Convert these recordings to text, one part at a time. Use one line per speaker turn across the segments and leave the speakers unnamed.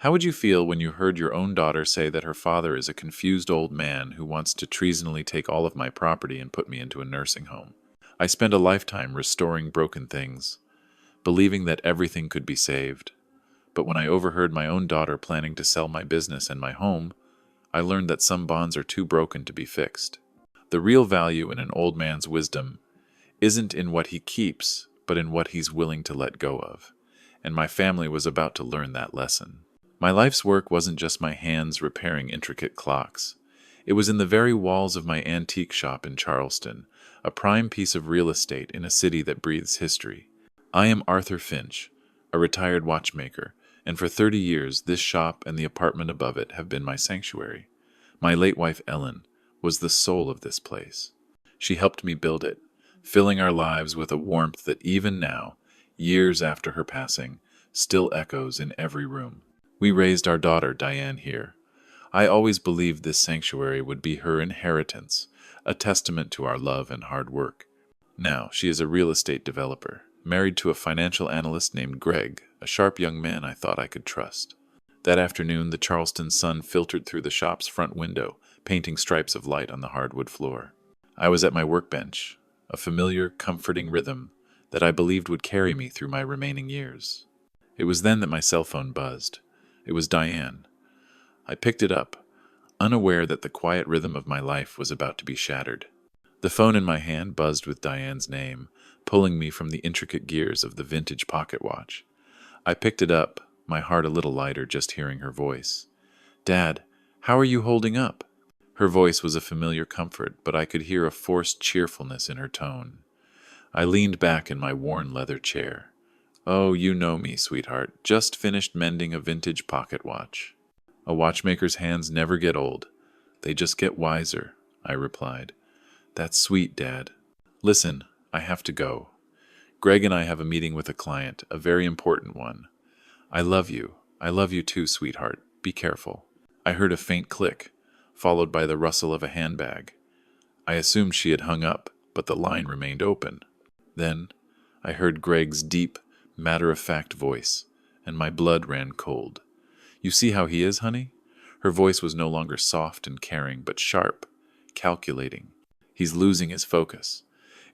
How would you feel when you heard your own daughter say that her father is a confused old man who wants to treasonably take all of my property and put me into a nursing home? I spent a lifetime restoring broken things, believing that everything could be saved. But when I overheard my own daughter planning to sell my business and my home, I learned that some bonds are too broken to be fixed. The real value in an old man's wisdom isn't in what he keeps, but in what he's willing to let go of. And my family was about to learn that lesson. My life's work wasn't just my hands repairing intricate clocks. It was in the very walls of my antique shop in Charleston, a prime piece of real estate in a city that breathes history. I am Arthur Finch, a retired watchmaker, and for 30 years this shop and the apartment above it have been my sanctuary. My late wife Ellen was the soul of this place. She helped me build it, filling our lives with a warmth that even now, years after her passing, still echoes in every room. We raised our daughter Diane here. I always believed this sanctuary would be her inheritance, a testament to our love and hard work. Now she is a real estate developer, married to a financial analyst named Greg, a sharp young man I thought I could trust. That afternoon, the Charleston sun filtered through the shop's front window, painting stripes of light on the hardwood floor. I was at my workbench, a familiar, comforting rhythm that I believed would carry me through my remaining years. It was then that my cell phone buzzed. It was Diane. I picked it up, unaware that the quiet rhythm of my life was about to be shattered. The phone in my hand buzzed with Diane's name, pulling me from the intricate gears of the vintage pocket watch. I picked it up, my heart a little lighter just hearing her voice. "Dad, how are you holding up?" Her voice was a familiar comfort, but I could hear a forced cheerfulness in her tone. I leaned back in my worn leather chair. "Oh, you know me, sweetheart. Just finished mending a vintage pocket watch." "A watchmaker's hands never get old. They just get wiser," I replied. "That's sweet, Dad. Listen, I have to go. Greg and I have a meeting with a client, a very important one. I love you. I love you too, sweetheart. Be careful." I heard a faint click, followed by the rustle of a handbag. I assumed she had hung up, but the line remained open. Then I heard Greg's deep, matter-of-fact voice, and my blood ran cold. "You see how he is, honey?" Her voice was no longer soft and caring, but sharp, calculating. "He's losing his focus.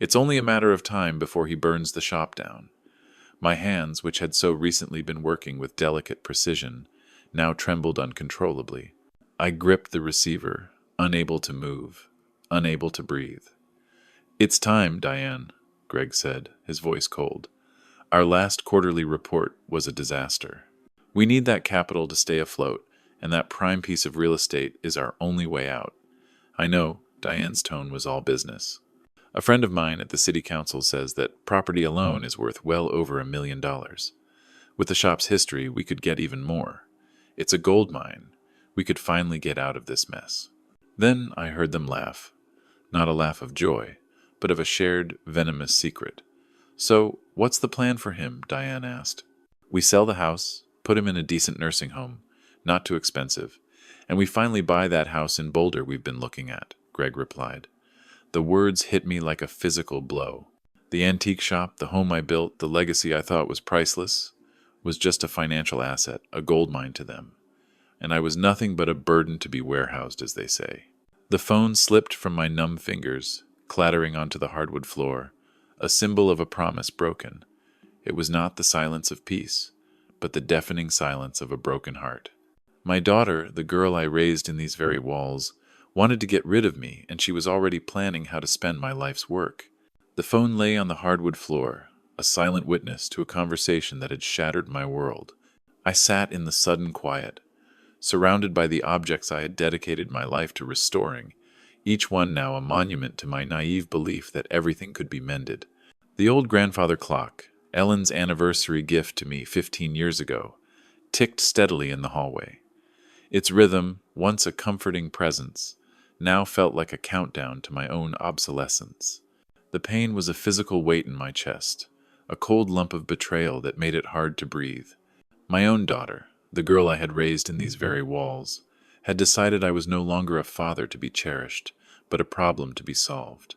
It's only a matter of time before he burns the shop down." My hands, which had so recently been working with delicate precision, now trembled uncontrollably. I gripped the receiver, unable to move, unable to breathe. "It's time, Diane," Greg said, his voice cold. "Our last quarterly report was a disaster. We need that capital to stay afloat, and that prime piece of real estate is our only way out." I know, Diane's tone was all business. "A friend of mine at the city council says that property alone is worth well over $1 million. With the shop's history, we could get even more. It's a gold mine. We could finally get out of this mess." Then I heard them laugh. Not a laugh of joy, but of a shared, venomous secret. "So, what's the plan for him?" Diane asked. "We sell the house, put him in a decent nursing home, not too expensive, and we finally buy that house in Boulder we've been looking at," Greg replied. The words hit me like a physical blow. The antique shop, the home I built, the legacy I thought was priceless, was just a financial asset, a gold mine to them. And I was nothing but a burden to be warehoused, as they say. The phone slipped from my numb fingers, clattering onto the hardwood floor, a symbol of a promise broken. It was not the silence of peace, but the deafening silence of a broken heart. My daughter, the girl I raised in these very walls, wanted to get rid of me, and she was already planning how to spend my life's work. The phone lay on the hardwood floor, a silent witness to a conversation that had shattered my world. I sat in the sudden quiet, surrounded by the objects I had dedicated my life to restoring, each one now a monument to my naive belief that everything could be mended. The old grandfather clock, Ellen's anniversary gift to me 15 years ago, ticked steadily in the hallway. Its rhythm, once a comforting presence, now felt like a countdown to my own obsolescence. The pain was a physical weight in my chest, a cold lump of betrayal that made it hard to breathe. My own daughter, the girl I had raised in these very walls, had decided I was no longer a father to be cherished, but a problem to be solved.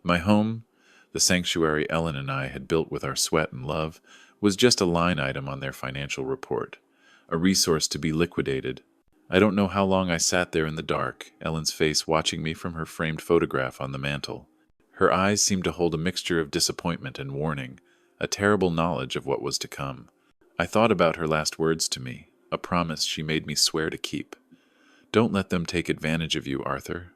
My home, the sanctuary Ellen and I had built with our sweat and love, was just a line item on their financial report. a resource to be liquidated. I don't know how long I sat there in the dark, Ellen's face watching me from her framed photograph on the mantel. Her eyes seemed to hold a mixture of disappointment and warning, a terrible knowledge of what was to come. I thought about her last words to me, a promise she made me swear to keep. Don't let them take advantage of you, Arthur.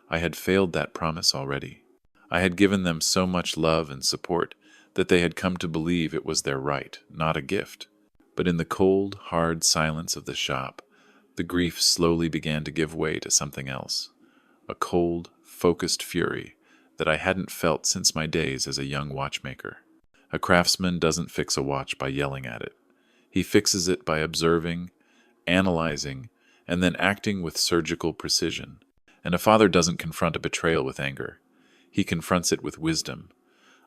I had failed that promise already. I had given them so much love and support that they had come to believe it was their right, not a gift. But in the cold, hard silence of the shop, the grief slowly began to give way to something else, a cold, focused fury that I hadn't felt since my days as a young watchmaker. A craftsman doesn't fix a watch by yelling at it. He fixes it by observing, analyzing, and then acting with surgical precision. And a father doesn't confront a betrayal with anger. He confronts it with wisdom.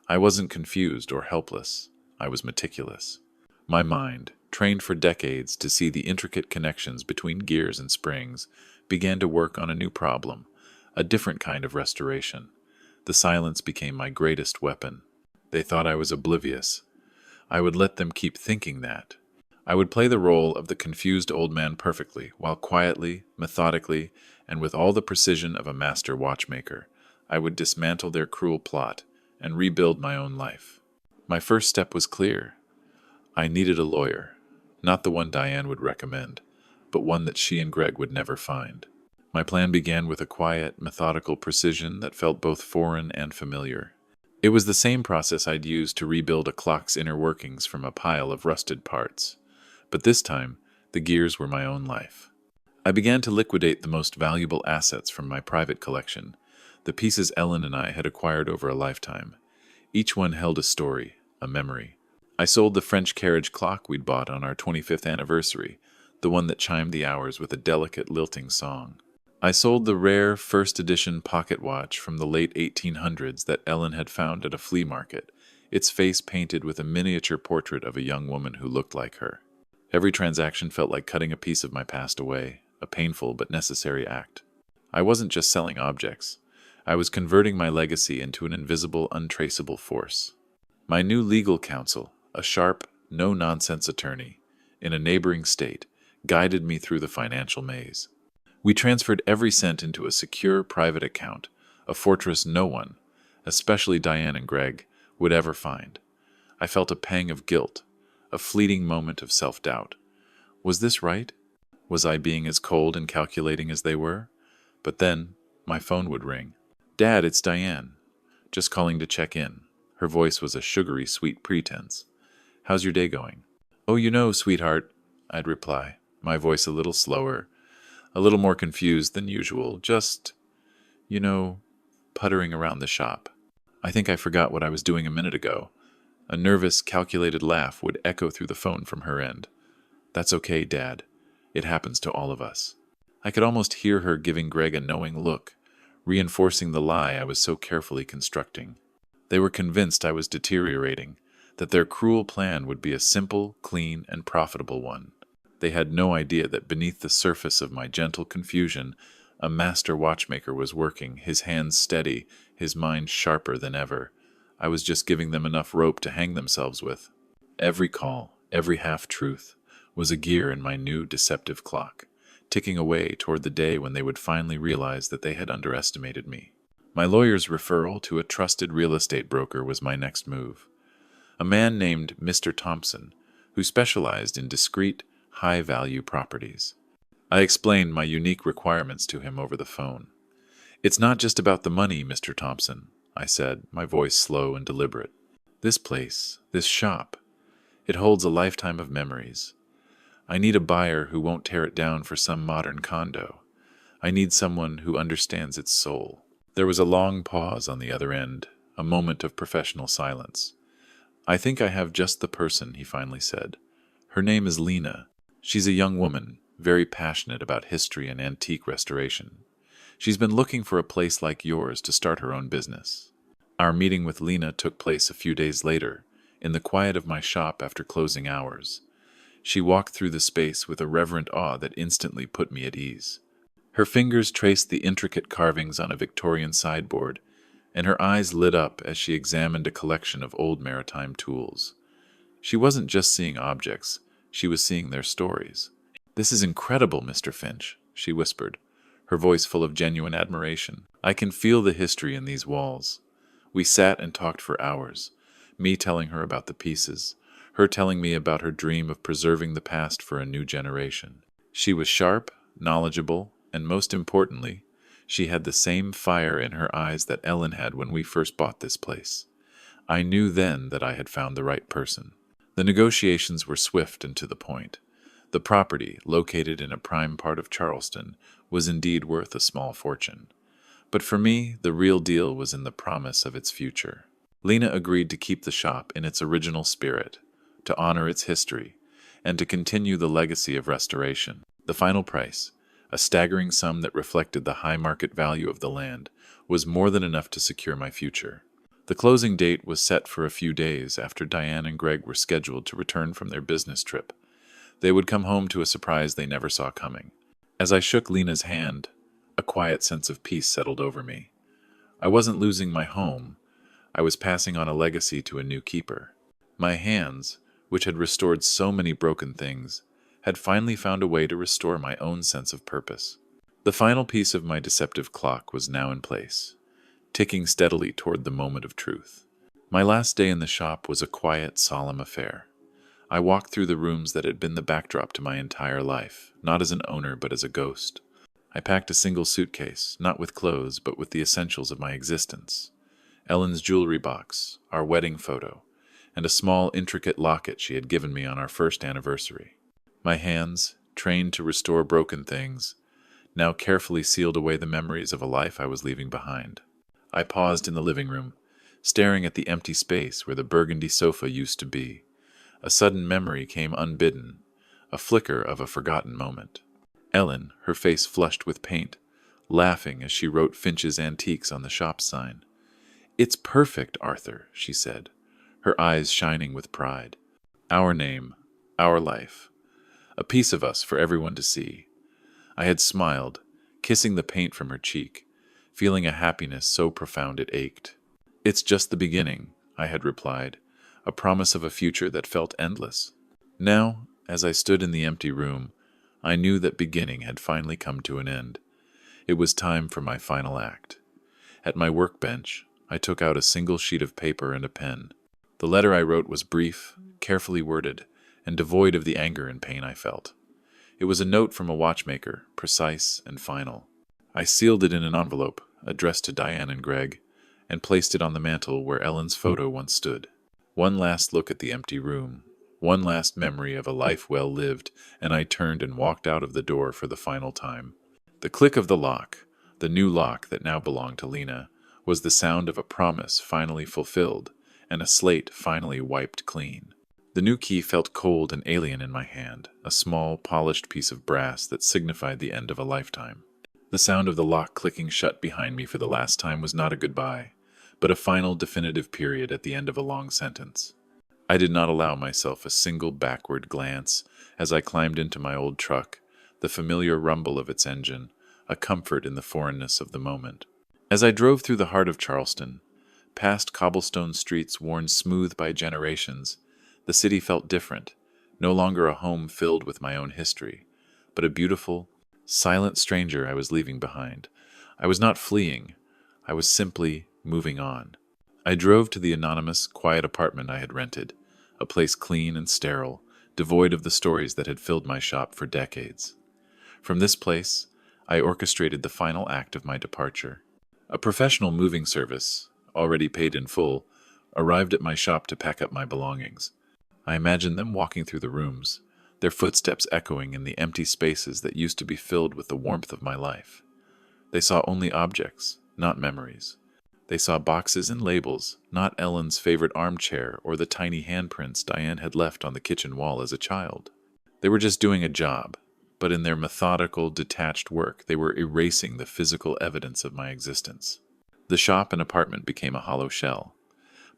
I wasn't confused or helpless. I was meticulous. My mind, trained for decades to see the intricate connections between gears and springs, began to work on a new problem, a different kind of restoration. The silence became my greatest weapon. They thought I was oblivious. I would let them keep thinking that. I would play the role of the confused old man perfectly, while quietly, methodically, and with all the precision of a master watchmaker, I would dismantle their cruel plot and rebuild my own life. My first step was clear. I needed a lawyer, not the one Diane would recommend, but one that she and Greg would never find. My plan began with a quiet, methodical precision that felt both foreign and familiar. It was the same process I'd used to rebuild a clock's inner workings from a pile of rusted parts. But this time, the gears were my own life. I began to liquidate the most valuable assets from my private collection, the pieces Ellen and I had acquired over a lifetime. Each one held a story, a memory. I sold the French carriage clock we'd bought on our 25th anniversary, the one that chimed the hours with a delicate lilting song. I sold the rare first edition pocket watch from the late 1800s that Ellen had found at a flea market, its face painted with a miniature portrait of a young woman who looked like her. Every transaction felt like cutting a piece of my past away, a painful but necessary act. I wasn't just selling objects. I was converting my legacy into an invisible, untraceable force. My new legal counsel, a sharp, no-nonsense attorney, in a neighboring state, guided me through the financial maze. We transferred every cent into a secure private account, a fortress no one, especially Diane and Greg, would ever find. I felt a pang of guilt, a fleeting moment of self-doubt. Was this right? Was I being as cold and calculating as they were? But then, my phone would ring. "Dad, it's Diane. Just calling to check in." Her voice was a sugary, sweet pretense. "How's your day going?" "Oh, sweetheart," I'd reply, my voice a little slower, a little more confused than usual, just, puttering around the shop. I think I forgot what I was doing a minute ago. A nervous, calculated laugh would echo through the phone from her end. "That's okay, Dad. It happens to all of us." I could almost hear her giving Greg a knowing look, reinforcing the lie I was so carefully constructing. They were convinced I was deteriorating, that their cruel plan would be a simple, clean, and profitable one. They had no idea that beneath the surface of my gentle confusion, a master watchmaker was working, his hands steady, his mind sharper than ever. I was just giving them enough rope to hang themselves with. Every call, every half-truth, was a gear in my new deceptive clock, ticking away toward the day when they would finally realize that they had underestimated me. My lawyer's referral to a trusted real estate broker was my next move. A man named Mr. Thompson, who specialized in discreet, high-value properties. I explained my unique requirements to him over the phone. "It's not just about the money, Mr. Thompson," I said, my voice slow and deliberate. "This place, this shop, it holds a lifetime of memories. I need a buyer who won't tear it down for some modern condo. I need someone who understands its soul." There was a long pause on the other end, a moment of professional silence. "I think I have just the person," he finally said. "Her name is Lena. She's a young woman, very passionate about history and antique restoration. She's been looking for a place like yours to start her own business." Our meeting with Lena took place a few days later, in the quiet of my shop after closing hours. She walked through the space with a reverent awe that instantly put me at ease. Her fingers traced the intricate carvings on a Victorian sideboard, and her eyes lit up as she examined a collection of old maritime tools. She wasn't just seeing objects, She was seeing their stories. "This is incredible, Mr. Finch," she whispered, her voice full of genuine admiration. "I can feel the history in these walls." We sat and talked for hours, me telling her about the pieces, her telling me about her dream of preserving the past for a new generation. She was sharp, knowledgeable, and most importantly, she had the same fire in her eyes that Ellen had when we first bought this place. I knew then that I had found the right person. The negotiations were swift and to the point. The property, located in a prime part of Charleston, was indeed worth a small fortune. But for me, the real deal was in the promise of its future. Lena agreed to keep the shop in its original spirit, to honor its history, and to continue the legacy of restoration. The final price, a staggering sum that reflected the high market value of the land, was more than enough to secure my future. The closing date was set for a few days after Diane and Greg were scheduled to return from their business trip. They would come home to a surprise they never saw coming. As I shook Lena's hand, a quiet sense of peace settled over me. I wasn't losing my home. I was passing on a legacy to a new keeper. My hands, which had restored so many broken things, had finally found a way to restore my own sense of purpose. The final piece of my deceptive clock was now in place, ticking steadily toward the moment of truth. My last day in the shop was a quiet, solemn affair. I walked through the rooms that had been the backdrop to my entire life, not as an owner but as a ghost. I packed a single suitcase, not with clothes but with the essentials of my existence. Ellen's jewelry box, our wedding photo, and a small, intricate locket she had given me on our first anniversary. My hands, trained to restore broken things, now carefully sealed away the memories of a life I was leaving behind. I paused in the living room, staring at the empty space where the burgundy sofa used to be. A sudden memory came unbidden, a flicker of a forgotten moment. Ellen, her face flushed with paint, laughing as she wrote Finch's Antiques on the shop sign. "It's perfect, Arthur," she said, her eyes shining with pride. "Our name, our life, a piece of us for everyone to see." I had smiled, kissing the paint from her cheek, feeling a happiness so profound it ached. "It's just the beginning," I had replied, a promise of a future that felt endless. Now, as I stood in the empty room, I knew that beginning had finally come to an end. It was time for my final act. At my workbench, I took out a single sheet of paper and a pen. The letter I wrote was brief, carefully worded, and devoid of the anger and pain I felt. It was a note from a watchmaker, precise and final. I sealed it in an envelope, addressed to Diane and Greg, and placed it on the mantel where Ellen's photo once stood. One last look at the empty room, one last memory of a life well lived, and I turned and walked out of the door for the final time. The click of the lock, the new lock that now belonged to Lena, was the sound of a promise finally fulfilled, and a slate finally wiped clean. The new key felt cold and alien in my hand, a small, polished piece of brass that signified the end of a lifetime. The sound of the lock clicking shut behind me for the last time was not a goodbye, but a final definitive period at the end of a long sentence. I did not allow myself a single backward glance as I climbed into my old truck, the familiar rumble of its engine, a comfort in the foreignness of the moment. As I drove through the heart of Charleston, past cobblestone streets worn smooth by generations, the city felt different, no longer a home filled with my own history, but a beautiful, silent stranger I was leaving behind. I was not fleeing, I was simply moving on. I drove to the anonymous, quiet apartment I had rented, a place clean and sterile, devoid of the stories that had filled my shop for decades. From this place, I orchestrated the final act of my departure. A professional moving service, already paid in full, arrived at my shop to pack up my belongings. I imagined them walking through the rooms, their footsteps echoing in the empty spaces that used to be filled with the warmth of my life. They saw only objects, not memories. They saw boxes and labels, not Ellen's favorite armchair or the tiny handprints Diane had left on the kitchen wall as a child. They were just doing a job, but in their methodical, detached work, they were erasing the physical evidence of my existence. The shop and apartment became a hollow shell.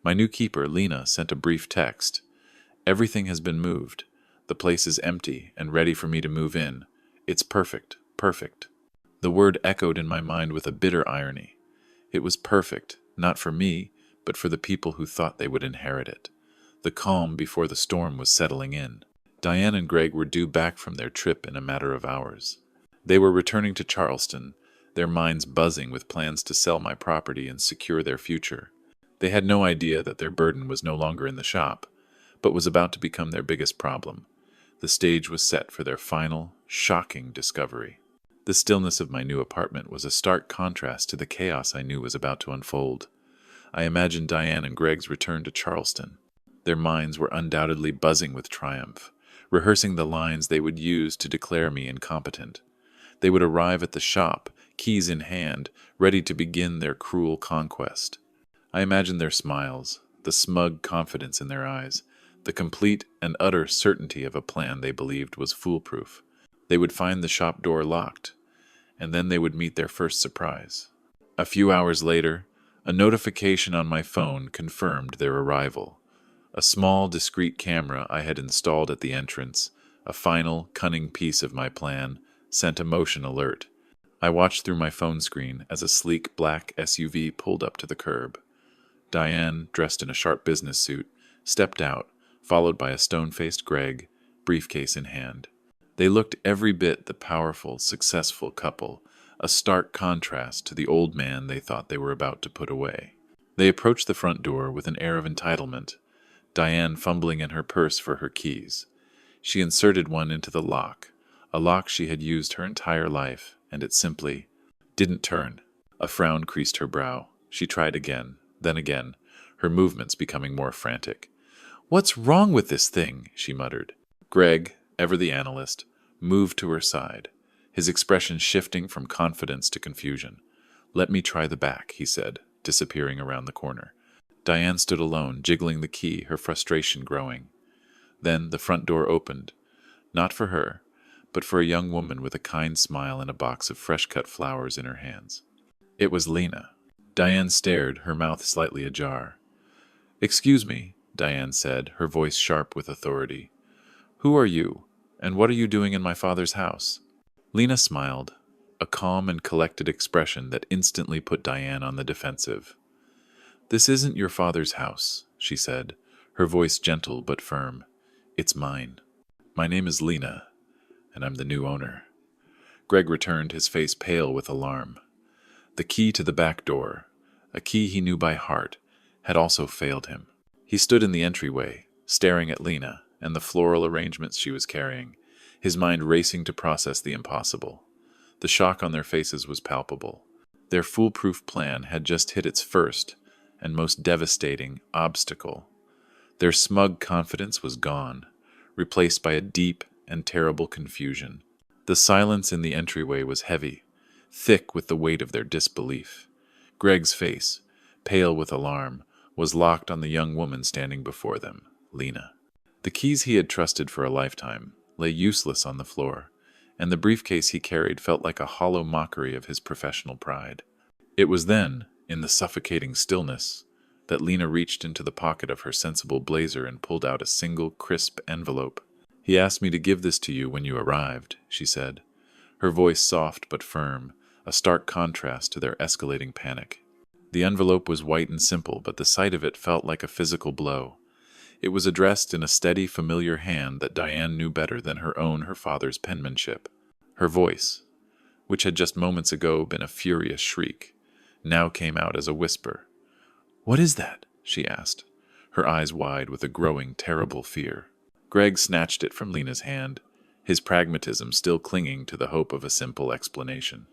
My new keeper, Lena, sent a brief text. "Everything has been moved. The place is empty and ready for me to move in. It's perfect, perfect." The word echoed in my mind with a bitter irony. It was perfect, not for me, but for the people who thought they would inherit it. The calm before the storm was settling in. Diane and Greg were due back from their trip in a matter of hours. They were returning to Charleston, their minds buzzing with plans to sell my property and secure their future. They had no idea that their burden was no longer in the shop, but was about to become their biggest problem. The stage was set for their final, shocking discovery. The stillness of my new apartment was a stark contrast to the chaos I knew was about to unfold. I imagined Diane and Greg's return to Charleston. Their minds were undoubtedly buzzing with triumph, rehearsing the lines they would use to declare me incompetent. They would arrive at the shop, keys in hand, ready to begin their cruel conquest. I imagined their smiles, the smug confidence in their eyes, the complete and utter certainty of a plan they believed was foolproof. They would find the shop door locked, and then they would meet their first surprise. A few hours later, a notification on my phone confirmed their arrival. A small, discreet camera I had installed at the entrance, a final, cunning piece of my plan, sent a motion alert. I watched through my phone screen as a sleek black SUV pulled up to the curb. Diane, dressed in a sharp business suit, stepped out, followed by a stone-faced Greg, briefcase in hand. They looked every bit the powerful, successful couple, a stark contrast to the old man they thought they were about to put away. They approached the front door with an air of entitlement, Diane fumbling in her purse for her keys. She inserted one into the lock, a lock she had used her entire life, and it simply didn't turn. A frown creased her brow. She tried again, then again, her movements becoming more frantic. "What's wrong with this thing?" she muttered. Greg, ever the analyst, moved to her side, his expression shifting from confidence to confusion. "Let me try the back," he said, disappearing around the corner. Diane stood alone, jiggling the key, her frustration growing. Then the front door opened, not for her, but for a young woman with a kind smile and a box of fresh-cut flowers in her hands. It was Lena. Diane stared, her mouth slightly ajar. "Excuse me," Diane said, her voice sharp with authority. "Who are you, and what are you doing in my father's house?" Lena smiled, a calm and collected expression that instantly put Diane on the defensive. "This isn't your father's house," she said, her voice gentle but firm. "It's mine. My name is Lena, and I'm the new owner." Greg returned, his face pale with alarm. The key to the back door, a key he knew by heart, had also failed him. He stood in the entryway, staring at Lena and the floral arrangements she was carrying, his mind racing to process the impossible. The shock on their faces was palpable. Their foolproof plan had just hit its first and most devastating obstacle. Their smug confidence was gone, replaced by a deep and terrible confusion. The silence in the entryway was heavy, thick with the weight of their disbelief. Greg's face, pale with alarm, was locked on the young woman standing before them, Lena. The keys he had trusted for a lifetime lay useless on the floor, and the briefcase he carried felt like a hollow mockery of his professional pride. It was then, in the suffocating stillness, that Lena reached into the pocket of her sensible blazer and pulled out a single, crisp envelope. "He asked me to give this to you when you arrived," she said, her voice soft but firm, a stark contrast to their escalating panic. The envelope was white and simple, but the sight of it felt like a physical blow. It was addressed in a steady, familiar hand that Diane knew better than her father's penmanship. Her voice, which had just moments ago been a furious shriek, now came out as a whisper. "What is that?" she asked, her eyes wide with a growing, terrible fear. Greg snatched it from Lena's hand, his pragmatism still clinging to the hope of a simple explanation.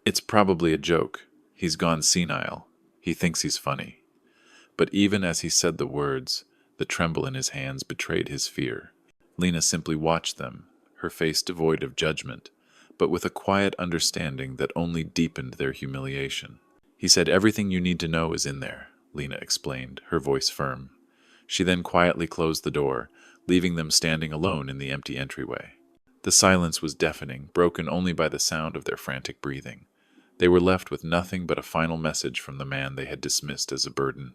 "It's probably a joke. He's gone senile. He thinks he's funny." But even as he said the words, the tremble in his hands betrayed his fear. Lena simply watched them, her face devoid of judgment, but with a quiet understanding that only deepened their humiliation. "He said everything you need to know is in there," Lena explained, her voice firm. She then quietly closed the door, leaving them standing alone in the empty entryway. The silence was deafening, broken only by the sound of their frantic breathing. They were left with nothing but a final message from the man they had dismissed as a burden.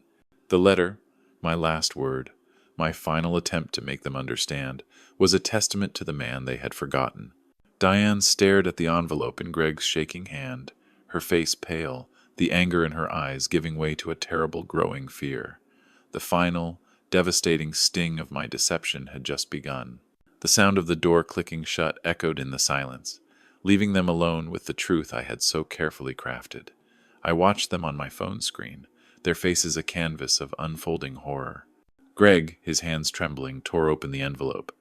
The letter, my last word, my final attempt to make them understand, was a testament to the man they had forgotten. Diane stared at the envelope in Greg's shaking hand, her face pale, the anger in her eyes giving way to a terrible growing fear. The final, devastating sting of my deception had just begun. The sound of the door clicking shut echoed in the silence, leaving them alone with the truth I had so carefully crafted. I watched them on my phone screen, their faces a canvas of unfolding horror. Greg, his hands trembling, tore open the envelope.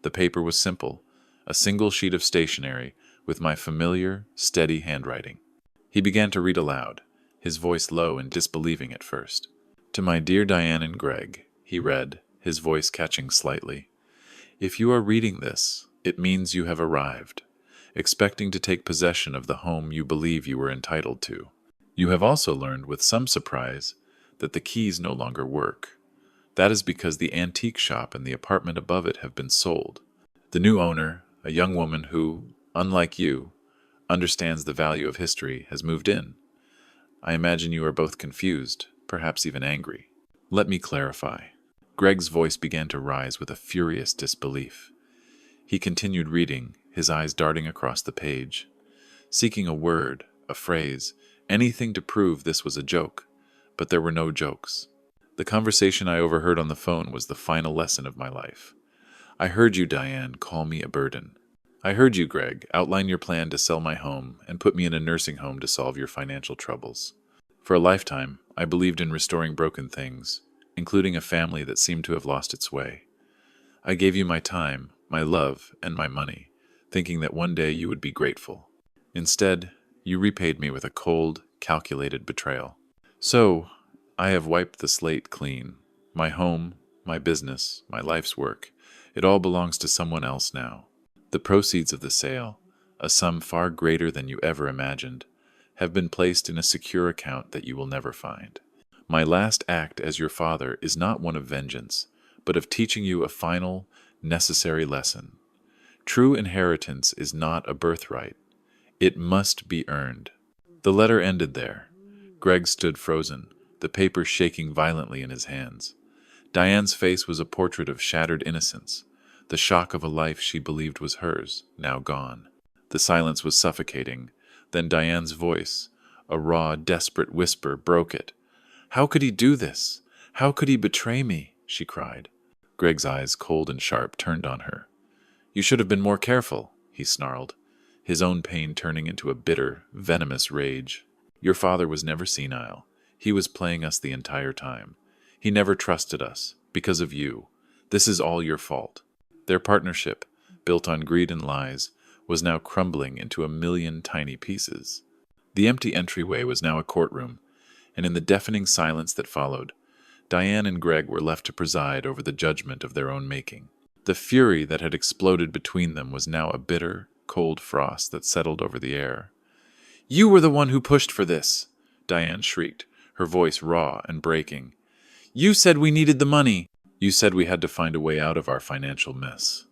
The paper was simple, a single sheet of stationery with my familiar, steady handwriting. He began to read aloud, his voice low and disbelieving at first. To my dear Diane and Greg, he read, his voice catching slightly. If you are reading this, it means you have arrived, expecting to take possession of the home you believe you were entitled to. You have also learned with some surprise that the keys no longer work. That is because the antique shop and the apartment above it have been sold. The new owner, a young woman who, unlike you, understands the value of history, has moved in. I imagine you are both confused, perhaps even angry. Let me clarify. Greg's voice began to rise with a furious disbelief. He continued reading, his eyes darting across the page, seeking a word, a phrase, anything to prove this was a joke. But there were no jokes. The conversation I overheard on the phone was the final lesson of my life. I heard you, Diane, call me a burden. I heard you, Greg, outline your plan to sell my home and put me in a nursing home to solve your financial troubles. For a lifetime, I believed in restoring broken things, including a family that seemed to have lost its way. I gave you my time, my love, and my money, thinking that one day you would be grateful. Instead, you repaid me with a cold, calculated betrayal. So, I have wiped the slate clean. My home, my business, my life's work, it all belongs to someone else now. The proceeds of the sale, a sum far greater than you ever imagined, have been placed in a secure account that you will never find. My last act as your father is not one of vengeance, but of teaching you a final, necessary lesson. True inheritance is not a birthright. It must be earned. The letter ended there. Greg stood frozen, the paper shaking violently in his hands. Diane's face was a portrait of shattered innocence, the shock of a life she believed was hers, now gone. The silence was suffocating. Then Diane's voice, a raw, desperate whisper, broke it. "How could he do this? How could he betray me?" she cried. Greg's eyes, cold and sharp, turned on her. "You should have been more careful," he snarled, his own pain turning into a bitter, venomous rage. "Your father was never senile. He was playing us the entire time. He never trusted us, because of you. This is all your fault." Their partnership, built on greed and lies, was now crumbling into a million tiny pieces. The empty entryway was now a courtroom, and in the deafening silence that followed, Diane and Greg were left to preside over the judgment of their own making. The fury that had exploded between them was now a bitter, cold frost that settled over the air. "You were the one who pushed for this," Diane shrieked, her voice raw and breaking. "You said we needed the money. You said we had to find a way out of our financial mess."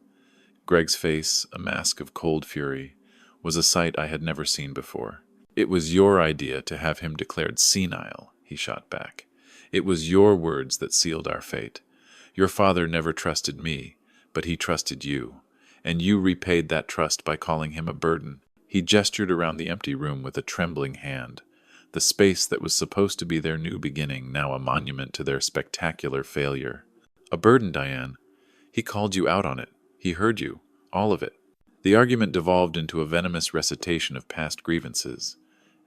Greg's face, a mask of cold fury, was a sight I had never seen before. "It was your idea to have him declared senile," he shot back. "It was your words that sealed our fate. Your father never trusted me, but he trusted you, and you repaid that trust by calling him a burden." He gestured around the empty room with a trembling hand, the space that was supposed to be their new beginning, now a monument to their spectacular failure. "A burden, Diane. He called you out on it. He heard you, all of it." The argument devolved into a venomous recitation of past grievances,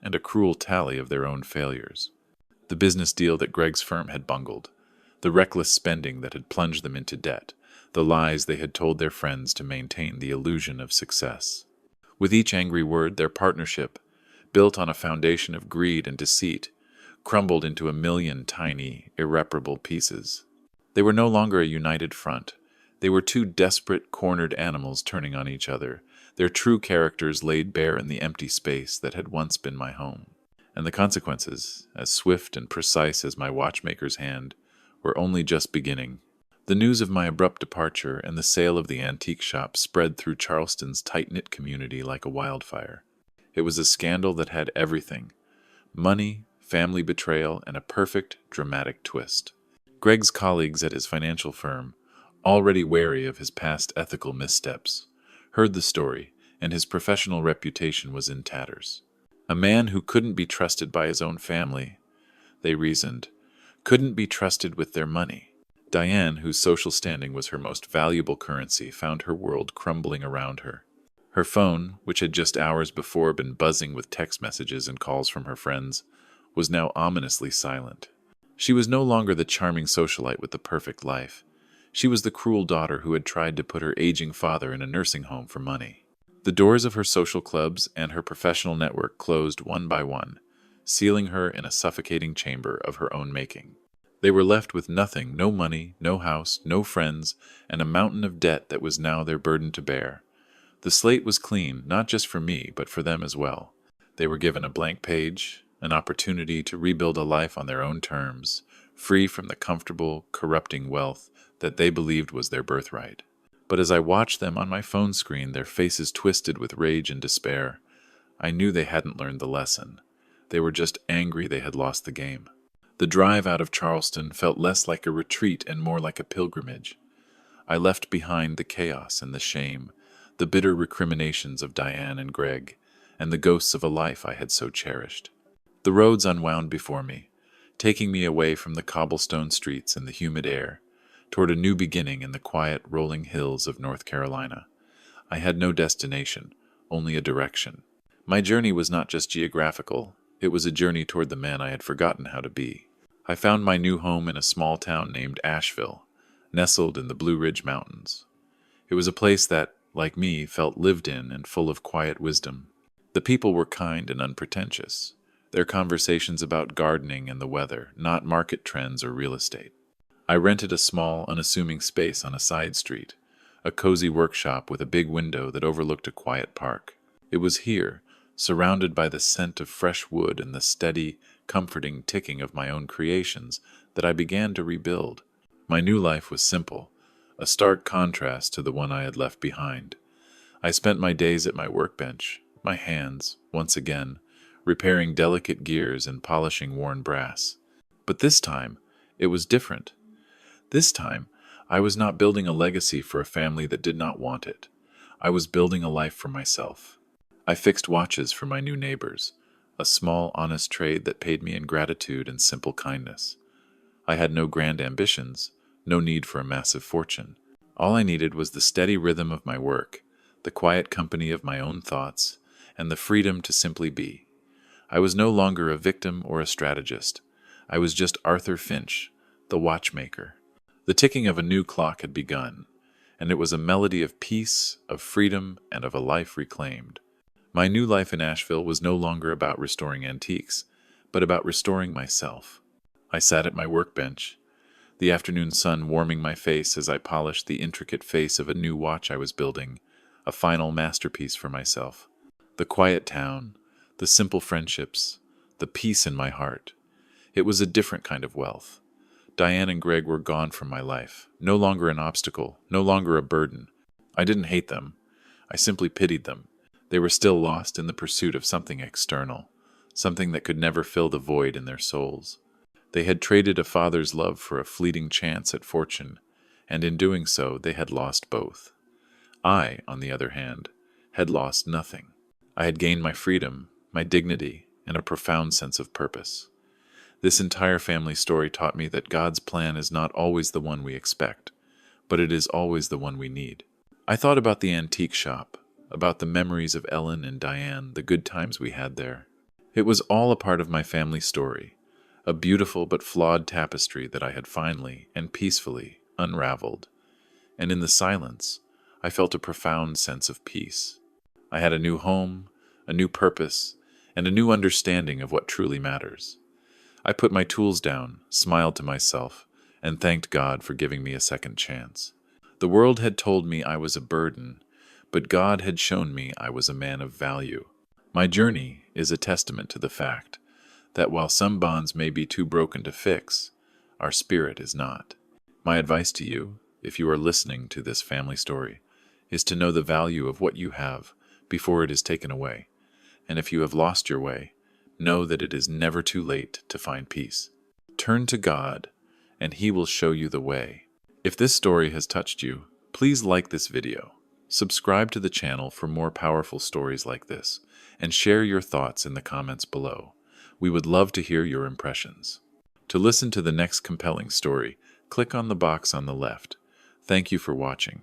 and a cruel tally of their own failures. The business deal that Greg's firm had bungled, the reckless spending that had plunged them into debt, the lies they had told their friends to maintain the illusion of success. With each angry word, their partnership, built on a foundation of greed and deceit, crumbled into a million tiny, irreparable pieces. They were no longer a united front. They were two desperate, cornered animals turning on each other, their true characters laid bare in the empty space that had once been my home. And the consequences, as swift and precise as my watchmaker's hand, were only just beginning. The news of my abrupt departure and the sale of the antique shop spread through Charleston's tight-knit community like a wildfire. It was a scandal that had everything: money, family betrayal, and a perfect, dramatic twist. Greg's colleagues at his financial firm, already wary of his past ethical missteps, heard the story, and his professional reputation was in tatters. A man who couldn't be trusted by his own family, they reasoned, couldn't be trusted with their money. Diane, whose social standing was her most valuable currency, found her world crumbling around her. Her phone, which had just hours before been buzzing with text messages and calls from her friends, was now ominously silent. She was no longer the charming socialite with the perfect life. She was the cruel daughter who had tried to put her aging father in a nursing home for money. The doors of her social clubs and her professional network closed one by one, sealing her in a suffocating chamber of her own making. They were left with nothing, no money, no house, no friends, and a mountain of debt that was now their burden to bear. The slate was clean, not just for me, but for them as well. They were given a blank page, an opportunity to rebuild a life on their own terms, free from the comfortable, corrupting wealth that they believed was their birthright. But as I watched them on my phone screen, their faces twisted with rage and despair, I knew they hadn't learned the lesson. They were just angry they had lost the game. The drive out of Charleston felt less like a retreat and more like a pilgrimage. I left behind the chaos and the shame, the bitter recriminations of Diane and Greg, and the ghosts of a life I had so cherished. The roads unwound before me, taking me away from the cobblestone streets and the humid air, toward a new beginning in the quiet, rolling hills of North Carolina. I had no destination, only a direction. My journey was not just geographical, it was a journey toward the man I had forgotten how to be. I found my new home in a small town named Asheville, nestled in the Blue Ridge Mountains. It was a place that, like me, felt lived in and full of quiet wisdom. The people were kind and unpretentious, their conversations about gardening and the weather, not market trends or real estate. I rented a small, unassuming space on a side street, a cozy workshop with a big window that overlooked a quiet park. It was here, surrounded by the scent of fresh wood and the steady, comforting ticking of my own creations, that I began to rebuild. My new life was simple, a stark contrast to the one I had left behind. I spent my days at my workbench, my hands, once again, repairing delicate gears and polishing worn brass. But this time, it was different. This time, I was not building a legacy for a family that did not want it. I was building a life for myself. I fixed watches for my new neighbors, a small, honest trade that paid me in gratitude and simple kindness. I had no grand ambitions, no need for a massive fortune. All I needed was the steady rhythm of my work, the quiet company of my own thoughts, and the freedom to simply be. I was no longer a victim or a strategist. I was just Arthur Finch, the watchmaker. The ticking of a new clock had begun, and it was a melody of peace, of freedom, and of a life reclaimed. My new life in Asheville was no longer about restoring antiques, but about restoring myself. I sat at my workbench, the afternoon sun warming my face as I polished the intricate face of a new watch I was building, a final masterpiece for myself. The quiet town, the simple friendships, the peace in my heart. It was a different kind of wealth. Diane and Greg were gone from my life, no longer an obstacle, no longer a burden. I didn't hate them. I simply pitied them. They were still lost in the pursuit of something external, something that could never fill the void in their souls. They had traded a father's love for a fleeting chance at fortune, and in doing so they had lost both. I, on the other hand, had lost nothing. I had gained my freedom, my dignity, and a profound sense of purpose. This entire family story taught me that God's plan is not always the one we expect, but it is always the one we need. I thought about the antique shop, about the memories of Ellen and Diane, the good times we had there. It was all a part of my family story, a beautiful but flawed tapestry that I had finally and peacefully unraveled. And in the silence, I felt a profound sense of peace. I had a new home, a new purpose, and a new understanding of what truly matters. I put my tools down, smiled to myself, and thanked God for giving me a second chance. The world had told me I was a burden, but God had shown me I was a man of value. My journey is a testament to the fact that while some bonds may be too broken to fix, our spirit is not. My advice to you, if you are listening to this family story, is to know the value of what you have before it is taken away. And if you have lost your way, know that it is never too late to find peace. Turn to God, and He will show you the way. If this story has touched you, please like this video, subscribe to the channel for more powerful stories like this, and share your thoughts in the comments below. We would love to hear your impressions. To listen to the next compelling story, Click on the box on the left. Thank you for watching.